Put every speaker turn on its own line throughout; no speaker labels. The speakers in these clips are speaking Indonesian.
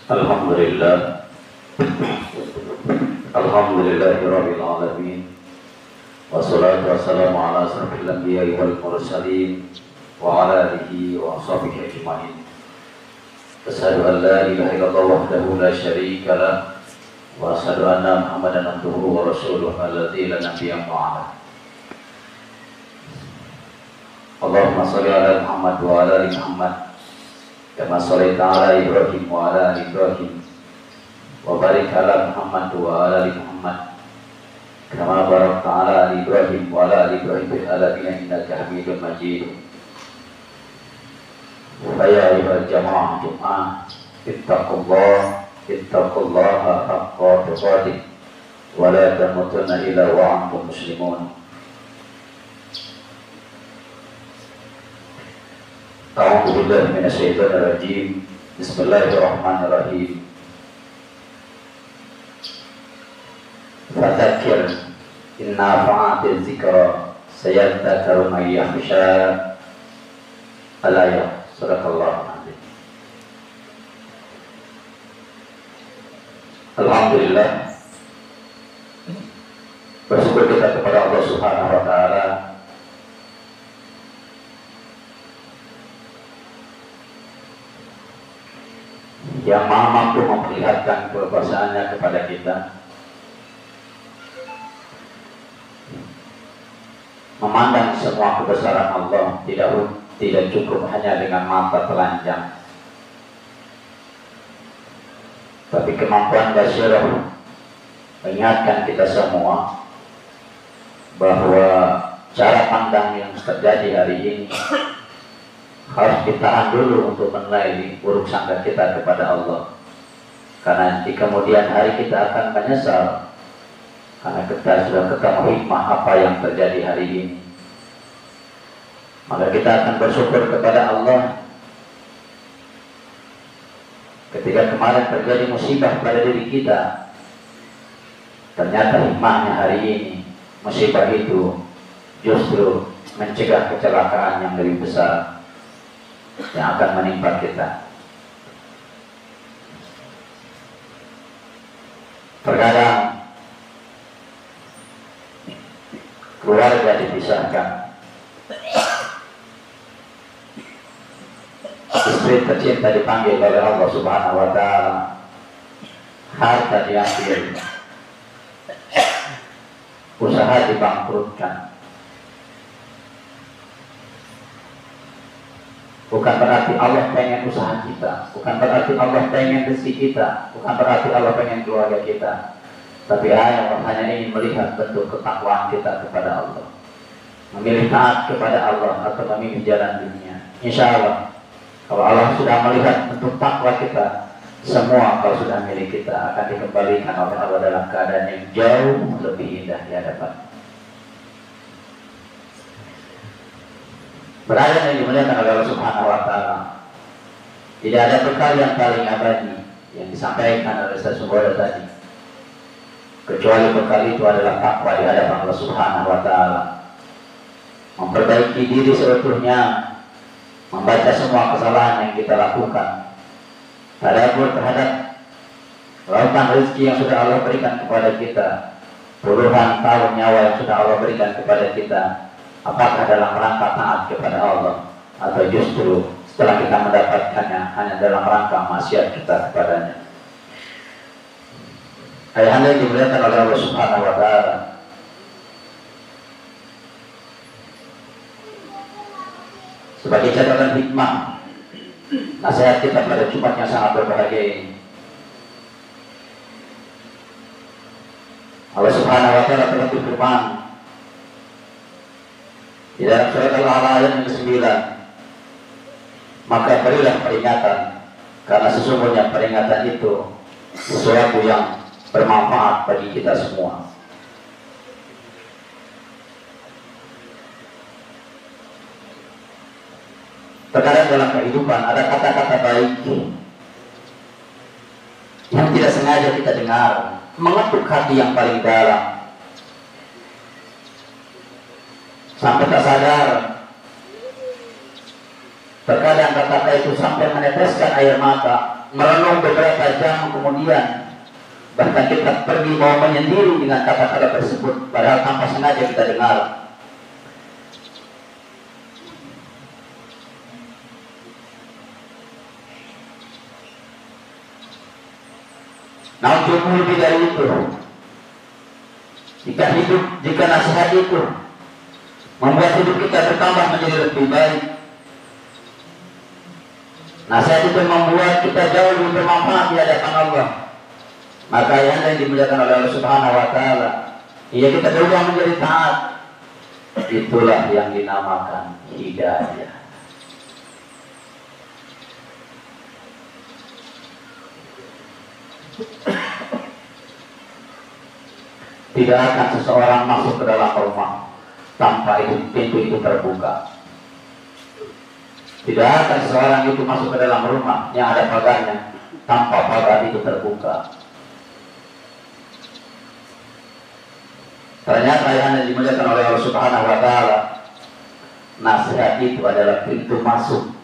Alhamdulillah. Alhamdulillahirabbil alamin. Wassalatu wassalamu ala asrofil anbiya'i wal mursalin wa ala alihi wa ashabihi ajma'in. Asyhadu an la ilaha illallah wahdahu la syarika lah wa asyhadu anna Muhammadan abduhu wa rasuluhu alladzi la nabiyya ba'dahu. Allahumma shalli ala Muhammad wa ala ali Muhammad kama shallaita ala Ibrahim wa ala ali Ibrahim wa barik ala Muhammad wa ala ali Muhammad kama barakta ala ali Ibrahim wa ala ali Ibrahim fil alamin innaka Hamidum Majid. Ya ayyuhal jamaah Jumat, ittaqullaha haqqa tuqatih wa la tamutunna illa wa antum muslimun. A'udzu billahi minasyaitonir rajim. Bismillahirrahmanirrahim. Fadzakir in nafa'atiz zikra sayadzakkaru man yakhsha. Al-ayat Sadaqallahu alazim. Alhamdulillah, bersyukur kita kepada Allah Subhanahu wa taala yang Maha mampu memperlihatkan kekuasaannya kepada kita, memandang semua kebesaran Allah tidak cukup hanya dengan mata telanjang, tapi kemampuan basyirah mengingatkan kita semua bahwa cara pandang yang terjadi hari ini harus ditahan dulu untuk menilai buruk sangka kita kepada Allah, karena di kemudian hari kita akan menyesal karena kita sudah ketemu hikmah apa yang terjadi hari ini. Maka kita akan bersyukur kepada Allah ketika kemarin terjadi musibah pada diri kita, ternyata hikmahnya hari ini musibah itu justru mencegah kecelakaan yang lebih besar yang akan menimpa kita. Terkadang keluarga dipisahkan, istri tercinta dipanggil oleh Allah Subhanahu wa taala, harta diambil, usaha dibangkrutkan. Bukan berarti Allah pengen usaha kita, bukan berarti Allah pengen rezeki kita, bukan berarti Allah pengen keluarga kita, tapi Allah hanya ingin melihat bentuk ketakwaan kita kepada Allah, memilih taat kepada Allah atau memilih jalan dunia. Insya Allah, kalau Allah sudah melihat bentuk takwa kita, semua kalau sudah milik kita akan dikembalikan oleh Allah dalam keadaan yang jauh lebih indah di hadapan. Berada yang dimuliakan oleh Allah Subhanahu wa taala, tidak ada bekal yang paling abadi yang disampaikan oleh Ustaz Sumbodo tadi, kecuali bekal itu adalah takwa di hadapan Allah Subhanahu wa taala. Memperbaiki diri seutuhnya, membaca semua kesalahan yang kita lakukan, tadabbur terhadap lautan rezeki yang sudah Allah berikan kepada kita, puluhan tahun nyawa yang sudah Allah berikan kepada kita, apakah dalam rangka taat kepada Allah atau justru setelah kita mendapatkannya hanya dalam rangka maksiat kita kepadanya. Ayahanda yang dimuliakan oleh Allah Subhanahu wa taala, sebagai catatan hikmah nasihat kita pada Jumat yang sangat berbahagia ini, Allah Subhanahu wa taala telah berfirman di dalam surat Al-A'raf ayat yang ke-9, maka berilah peringatan, karena sesungguhnya peringatan itu sesuatu yang bermanfaat bagi kita semua. Terkadang dalam kehidupan ada kata-kata baik yang tidak sengaja kita dengar, mengetuk hati yang paling dalam, sampai tak sadar Terkadang kata-kata itu sampai meneteskan air mata. merenung beberapa jam kemudian, bahkan kita pergi mau menyendiri dengan kata-kata tersebut, padahal tanpa sengaja kita dengar. Nah, untuk lebih dari itu, jika nasihat itu membuat hidup kita bertambah menjadi lebih baik, nasihat itu membuat kita jauh lebih bermanfaat di hadapan Allah, maka yang dimuliakan oleh Allah Subhanahu wa Ta'ala, ia kita berubah menjadi taat. Itulah yang dinamakan hidayah. Tidak akan seseorang masuk ke dalam rumah tanpa pintu itu terbuka. Tidak akan seseorang itu masuk ke dalam rumah yang ada pagarnya tanpa pagar itu terbuka. Ternyata yang dimuliakan oleh Allah Subhanahu wa Ta'ala, nasihat itu adalah pintu masuk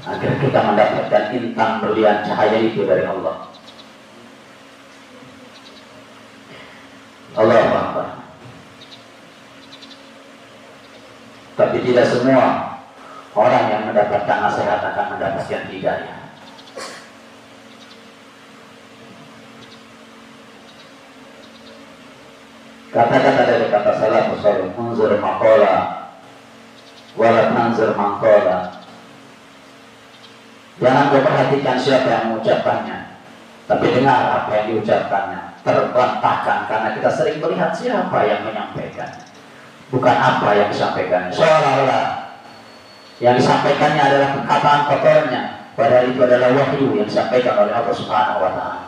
agar kita mendapatkan intan berlian cahaya itu dari Allah. Allahu Akbar. Tapi tidak semua orang yang mendapatkan nasihat akan mendapatkan hidayah. Kata-kata dari kata salafus salih, unzur maqala wala tanzur maqala. Jangan kau perhatikan siapa yang mengucapkannya, tapi dengar apa yang diucapkannya. Terbantahkan karena kita sering melihat siapa yang menyampaikan, bukan apa yang disampaikan. Seolah-olah yang disampaikannya adalah perkataan kotornya, padahal itu adalah wahyu yang disampaikan oleh Allah Subhanahu wa Ta'ala.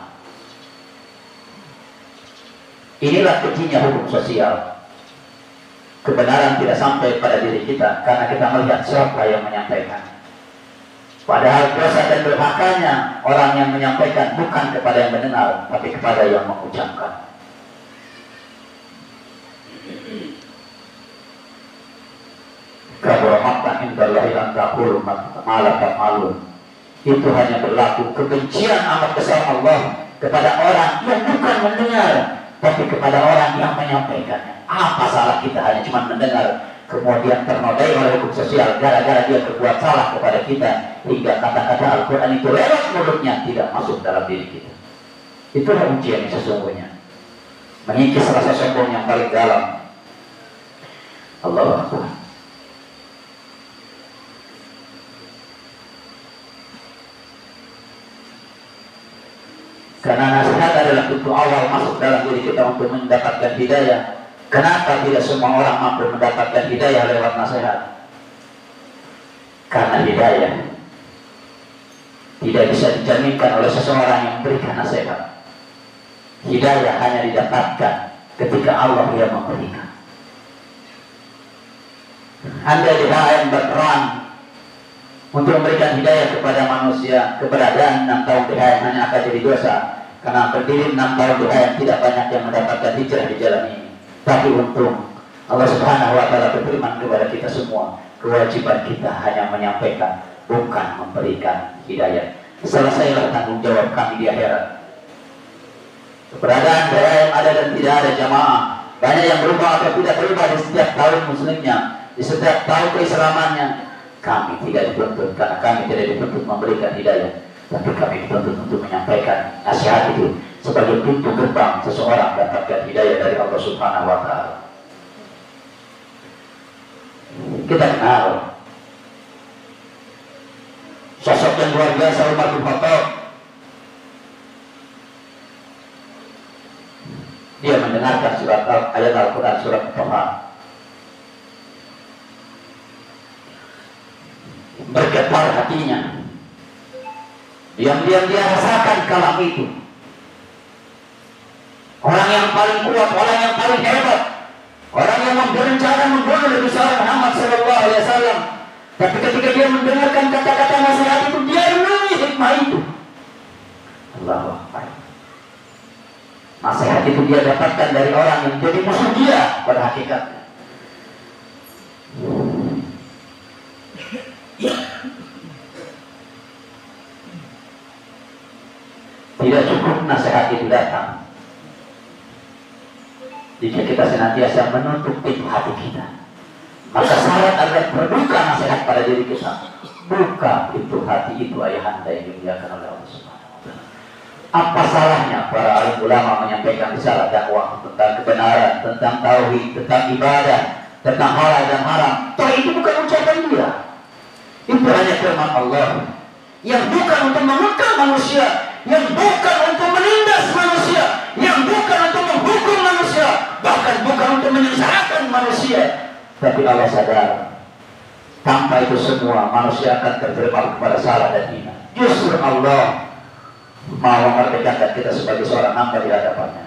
Inilah kejinya hukum sosial. Kebenaran tidak sampai pada diri kita karena kita melihat siapa yang menyampaikan. Padahal dosa dan durhakanya orang yang menyampaikan bukan kepada yang mendengar, tapi kepada yang mengucapkan. Kabura maqtan indallahi an taqulu ma la taf'alun. Itu hanya berlaku kebencian amat besar Allah kepada orang yang bukan mendengar, tapi kepada orang yang menyampaikannya. Apa salah kita hanya cuma mendengar, kemudian ternodai oleh hukum sosial gara-gara dia berbuat salah kepada kita, hingga kata-kata Al-Quran itu lewat mulutnya tidak masuk dalam diri kita. Itulah ujian yang sesungguhnya, mengikis rasa sombong yang paling dalam. Allahu Akbar. Karena nasihat adalah pintu awal masuk dalam diri kita untuk mendapatkan hidayah. Kenapa tidak semua orang mampu mendapatkan hidayah lewat nasihat? Karena hidayah tidak bisa dijaminkan oleh seseorang yang memberikan nasihat. Hidayah hanya didapatkan ketika Allah yang memberikan. Anda yang berperan untuk memberikan hidayah kepada manusia, keberadaan 6 tahun DHM hanya akan jadi dosa, karena berdiri 6 tahun DHM tidak banyak yang mendapatkan hijrah di jalan ini. Tapi untung Allah Subhanahu wa Ta'ala berfirman kepada kita semua, kewajiban kita hanya menyampaikan, bukan memberikan hidayah. Selesailah tanggung jawab kami di akhirat. Keberadaan DHM ada dan tidak ada jamaah, banyak yang berubah atau tidak berubah di setiap tahun muslimnya, di setiap tahun keislamannya. Kami tidak dituntut, karena kami tidak dituntut memberikan hidayah, tapi kami dituntut untuk menyampaikan nasihat itu sebagai pintu gerbang seseorang mendapatkan hidayah dari Allah Subhanahu wa Ta'ala. Kita kenal sosok yang luar biasa Umar bin Khattab. Dia mendengarkan ayat Al-Quran surat Al-Taha, bergetar hatinya. Diam-diam dia rasakan kalam itu. Orang yang paling kuat, orang yang paling hebat, orang yang berencana membunuh Nabi Muhammad sallallahu alaihi wasallam. Tapi ketika dia mendengarkan kata-kata nasihat itu, dia renungi hikmah itu. Allahu Akbar. Nasihat itu dia dapatkan dari orang yang jadi musuh dia pada hakikatnya. Tidak cukup nasihat itu datang jika kita senantiasa menutup pintu hati kita. Maka syarat agar terbuka nasihat pada diri kita, buka pintu hati itu ayahanda yang dimuliakan oleh Allah Subhanahu wa Ta'ala. Apa salahnya para alim ulama menyampaikan risalah dakwah tentang kebenaran, tentang tauhid, tentang ibadah, tentang halal dan haram? Toh itu bukan ucapan dia. Itu hanya firman Allah yang bukan untuk mengekang manusia, yang bukan untuk menindas manusia, yang bukan untuk menghukum manusia, bahkan bukan untuk menyengsarakan manusia. Tapi Allah sadar, tanpa itu semua manusia akan terjerembab kepada salah dan hina. Justru Allah mau memerdekakan kita sebagai seorang hamba di hadapannya.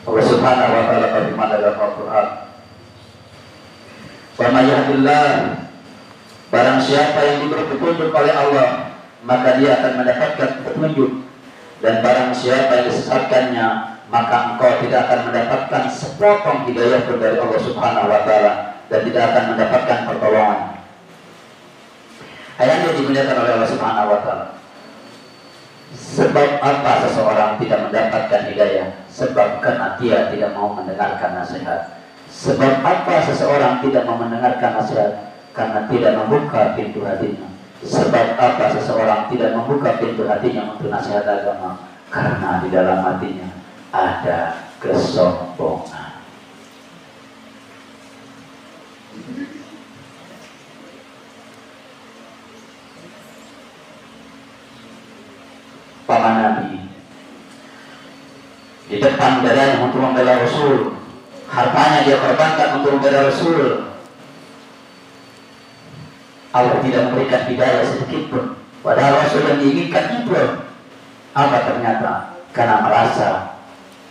Allah Subhanahu wa Ta'ala berfirman dalam Al-Quran, "Wa may yahdillah," barang siapa yang diberi petunjuk oleh Allah, maka dia akan mendapatkan petunjuk. Dan barang siapa yang disesatkannya, maka engkau tidak akan mendapatkan sepotong hidayah pun dari Allah Subhanahu wa Ta'ala, dan tidak akan mendapatkan pertolongan. Ayat yang dimuliakan oleh Allah Subhanahu wa Ta'ala. Sebab apa seseorang tidak mendapatkan hidayah? Sebab karena dia tidak mau mendengarkan nasihat. Sebab apa seseorang tidak mau mendengarkan nasihat? Karena tidak membuka pintu hatinya. Sebab apa seseorang tidak membuka pintu hatinya untuk nasihat agama? Karena di dalam hatinya ada kesombongan. Paman Nabi di depan dadanya untuk membela Rasul, hartanya dia korbankan untuk membela Rasul. Allah tidak memberikan hidayah sedikit pun, padahal Rasul yang diinginkan itu. Apa ternyata? Karena merasa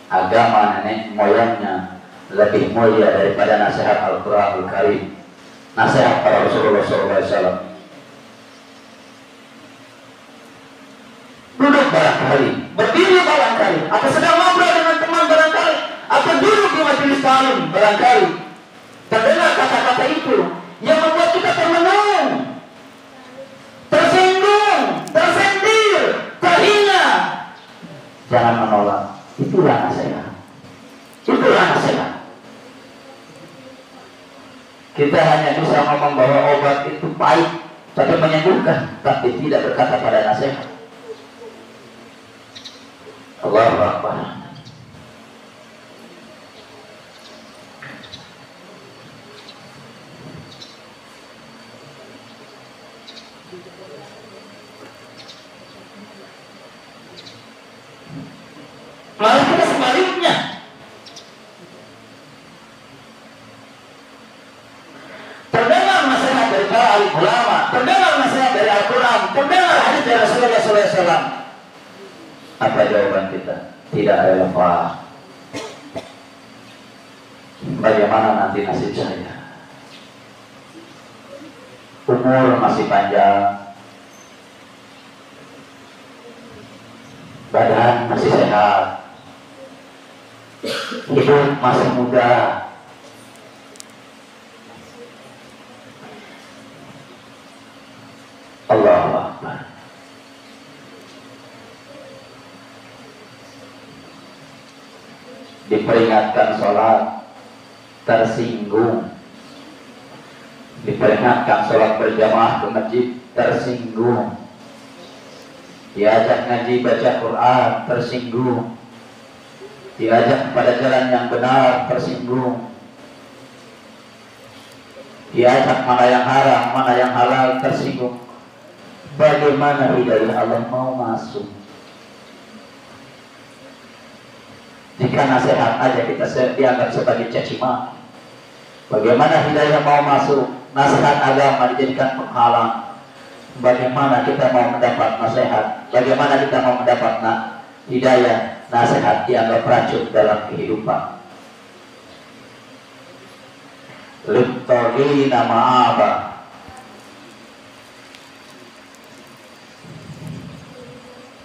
agama nenek moyangnya lebih mulia daripada nasihat Al-Quranul Karim, nasihat para Rasulullah SAW. Duduk barangkali, berdiri barangkali, atau sedang ngobrol dengan teman barangkali, atau duduk di majelis taklim barangkali, terdengar kata-kata itu yang membuat kita termenung, tersinggung, tersendir, terhina. Jangan menolak. Itulah nasihat. Itulah nasihat. Kita hanya bisa ngomong bahwa obat itu pahit tapi menyembuhkan, tapi tidak berkata pada nasihat. Allahu Akbar. Malah kita sebaliknya. Terdengar nasihat dari para alim ulama, terdengar nasihat dari Al-Quran, terdengar hadis dari Rasulullah SAW. Apa jawaban kita? Tidak relevan. Bagaimana nanti nasib saya? Umur masih panjang, badan masih sehat, hidup masih muda. Allahu Akbar. Diperingatkan sholat, tersinggung. Diperingatkan sholat berjamaah ke masjid, tersinggung. Diajak ngaji baca Quran, tersinggung. Diajak pada jalan yang benar, tersinggung. Diajak mana yang haram, mana yang halal, tersinggung. Bagaimana hidayah Allah mau masuk? Jika nasihat aja kita dianggap sebagai caci maki, bagaimana hidayah mau masuk? Nasihat agama dijadikan penghalang. Bagaimana kita mau mendapat nasihat? Bagaimana kita mau mendapat hidayah? Nasihat dianggap racun dalam kehidupan. Littaqina ma'aba.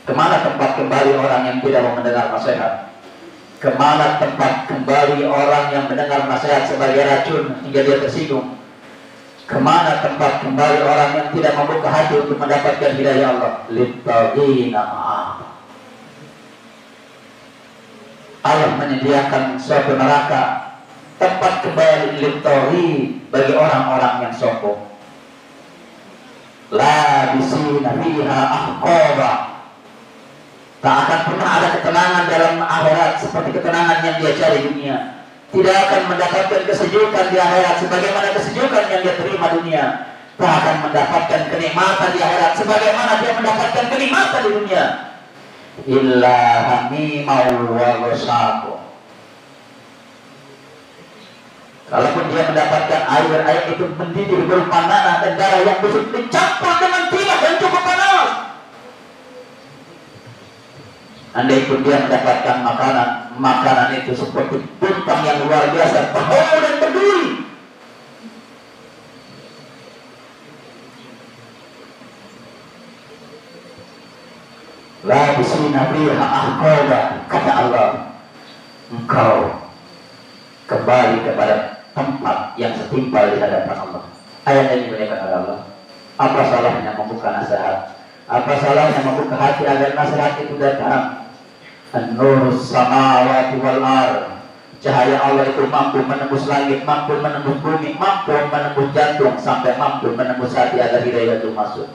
Kemana tempat kembali orang yang tidak mau mendengar nasihat? Kemana tempat kembali orang yang mendengar nasihat sebagai racun hingga dia tersinggung? Kemana tempat kembali orang yang tidak membuka hati untuk mendapatkan hidayah Allah? Littaqina ma'ah. Allah menyediakan suatu neraka, tempat kembali littaqi bagi orang-orang yang sombong. La bisina fiha ahqaba. Tak akan pernah ada ketenangan dalam akhirat seperti ketenangan yang dia cari dunia. Tidak akan mendapatkan kesejukan di akhirat sebagaimana kesejukan yang dia terima dunia. Tak akan mendapatkan kenikmatan di akhirat sebagaimana dia mendapatkan kenikmatan di dunia. Illa hamimau wa ghasaqu. Kalaupun dia mendapatkan air itu mendidih berupa nanah dan darah yang busuk dicampur dengan timah yang cukup panas. Andai pun dia mendapatkan makanan itu seperti buntang yang luar biasa, berhawa dan berduri. La bisina fiha ahqaba, kata Allah, engkau kembali kepada tempat yang setimpal di hadapan Allah. Ayat ini diberikan oleh Allah. Apa salahnya membuka nasihat? Apa salahnya membuka hati agar nasihat itu datang? An-nurus samawati wal ardh. Cahaya Allah itu mampu menembus langit, mampu menembus bumi, mampu menembus jantung, sampai mampu menembus hati agar hidayah itu masuk.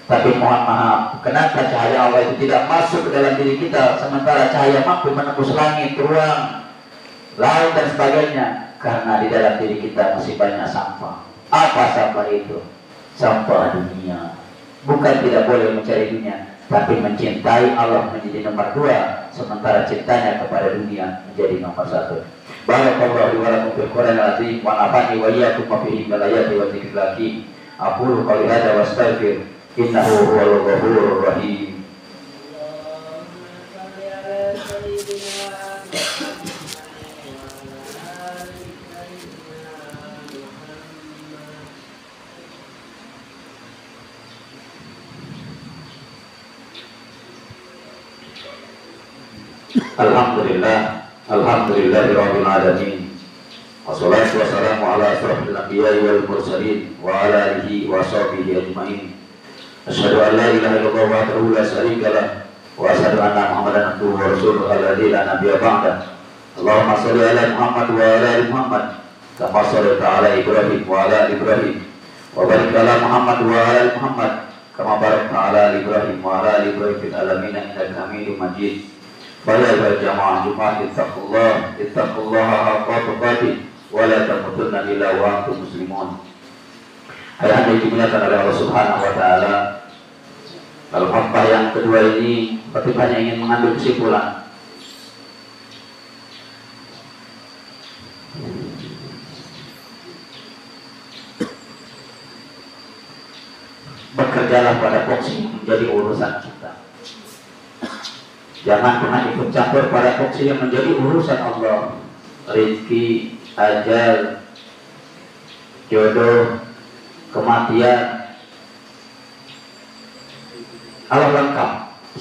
Tapi mohon maaf, kenapa cahaya Allah itu tidak masuk ke dalam diri kita, sementara cahaya mampu menembus langit, ruang, laut dan sebagainya? Karena di dalam diri kita masih banyak sampah. Apa sampah itu? Sampah dunia. Bukan tidak boleh mencari dunia, tapi mencintai Allah menjadi nomor 2, sementara cintanya kepada dunia menjadi nomor 1. Barakallahu li wa lakum fil Qur'anil azim wa nafa'ani wa iyyakum fihi bil ayati wa dzikril hakim. Aqulu qawli hadza wa astaghfir innahu huwal ghafurur rahim. Alhamdulillahirabbil alamin. Wassalatu wassalamu ala asyrafil anbiya'i wal mursalin wa ala alihi wa sahbihi ajmain. Asyhadu an la ilaha illallah wahdahu la syarika lah wa asyhadu anna Muhammadan abduhu wa rasuluhu alladzi la nabiyya ba'da. Allahumma shalli ala Muhammad wa ala ali Muhammad kama shallaita ala Ibrahim wa ala ali Ibrahim wa barik ala Muhammad wa ala ali Muhammad kama barakta ala ali Ibrahim wa ala ali Ibrahim fil alamin innaka Hamidum Majid. Fala jamaah Jumat ittaqullaha haqqa tuqatih wa la tamutunna illa wa antum muslimun. Ayat yang dimuliakan oleh Allah Subhanahu wa taala. Kalau khutbah yang kedua ini pertimbangannya ingin mengambil kesimpulan. Bekerjalah pada porsi menjadi urusan kita. Jangan pernah ikut campur pada porsi yang menjadi urusan Allah. Rizki, ajal, jodoh, kematian, Allah lengkap.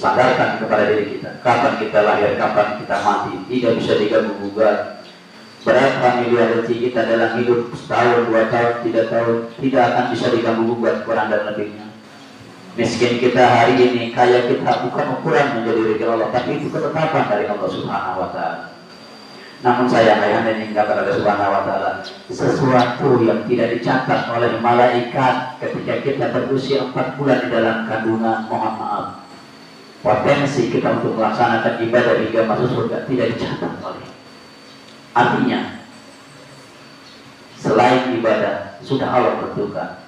Sadarkan kepada diri kita, kapan kita lahir, kapan kita mati, tidak bisa diganggu-gugat. Berapa miliar rezeki kita dalam hidup, setahun, 2 tahun, 3 tahun, tidak akan bisa diganggu-gugat, kurang dan lebihnya. Miskin kita hari ini, kaya kita, bukan ukuran menjadi rezeki Allah, tapi itu ketetapan dari Allah Subhanahu wa taala. Namun sayang ayahanda ini enggak pada Subhanahu wa taala, sesuatu yang tidak dicatat oleh malaikat ketika kita berusia 4 bulan di dalam kandungan, mohon maaf, potensi kita untuk melaksanakan ibadah hingga masuk surga tidak dicatat oleh. Artinya, selain ibadah sudah Allah tentukan.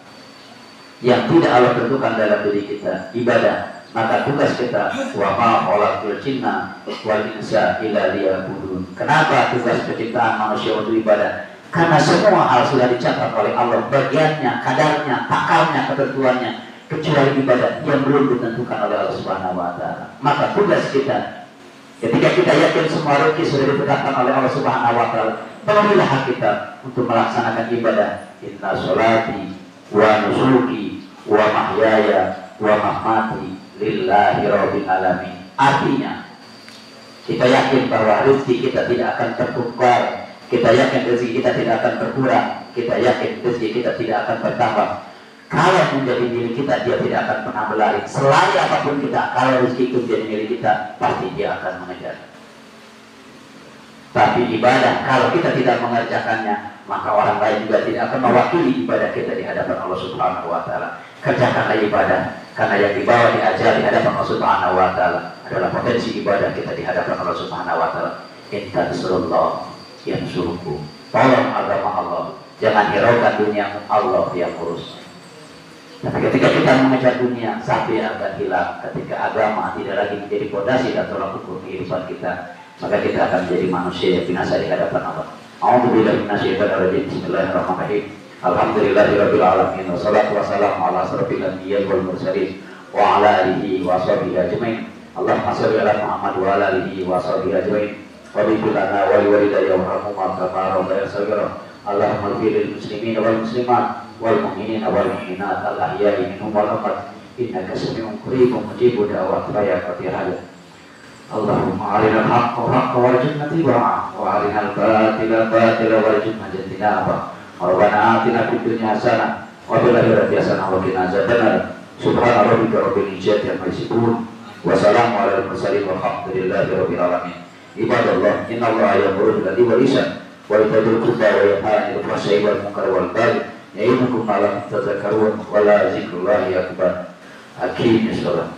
Yang tidak Allah tentukan dalam diri kita ibadah, maka tugas kita wa ma khalaqtul jinna wal insa illa liya'budun. Kenapa tugas penciptaan manusia untuk ibadah? Karena semua hal sudah dicatat oleh Allah, bagiannya, kadarnya, takarnya, ketentuannya, kecuali ibadah yang belum ditentukan oleh Allah Subhanahu wa taala. Maka tugas kita, ketika kita yakin semua rezeki sudah ditetapkan oleh Allah Subhanahu wa taala, penuhilah hak kita untuk melaksanakan ibadah. Inna sholati wa nusuki wa mahyaya wa mamati lillahi rabbil alamin. Artinya, kita yakin bahwa rezeki kita tidak akan tertukar, kita yakin rezeki kita tidak akan berkurang, kita yakin rezeki kita tidak akan bertambah. Kalau menjadi milik kita, dia tidak akan pernah berlari. Selain apapun kita, kalau rezeki itu menjadi milik kita, pasti dia akan mengejar. Tapi ibadah, kalau kita tidak mengerjakannya, maka orang lain juga tidak akan mewakili ibadah kita di hadapan Allah Subhanahu wa Ta'ala. Kerjakanlah ibadah, karena yang dibawa diajar di hadapan Allah Subhanahu wa Ta'ala adalah potensi ibadah kita di hadapan Allah Subhanahu wa Ta'ala. Inta surullah yang suruhku, tolong agama Allah, jangan hiraukan dunia, Allah yang urus. Tapi ketika kita mengejar dunia, sampai akan hilang. Ketika agama tidak lagi menjadi fondasi dan tolak ukur kehidupan kita, maka kita akan menjadi manusia yang binasa di hadapan Allah. A'udzubillahi minasyaitonir rajim. Bismillahirrahmanirrahim. Alhamdulillahirabbil alamin. Wassalatu wassalamu ala asrofil anbiya'i wal mursalin wa ala alihi wa sahbihi ajmain. Allahumma shalli ala Muhammad wa ala alihi wa sahbihi ajmain. Wa bihi lana wa liwalidayya warhamhuma kama rabbayana shaghira. Allahumma ighfir lil muslimin wal muslimat wal mu'minina wal mu'minat al ahya'i minhum wal amwat innaka sami'un qaribun mujibud da'wat ya qadir. Allahumma arinal haqqa haqqa warzuqna ittiba'ah wa arinal batila batila warzuqna ijtinabah. Rabbana atina fid dunya hasanah wa fil akhirati hasanah wa qina adzabannar. Subhana rabbika rabbil izzati amma yasifun wa salamun alal mursalin walhamdulillahi rabbil alamin. Ibadallah, innallaha ya'muru bil 'adli wal ihsan wa ita'i dzil qurba wa yanha 'anil fahsya'i wal munkari wal baghi ya'idukum la'allakum tadhakkarun wa la dzikrullahi akbar. Aqimis shalah.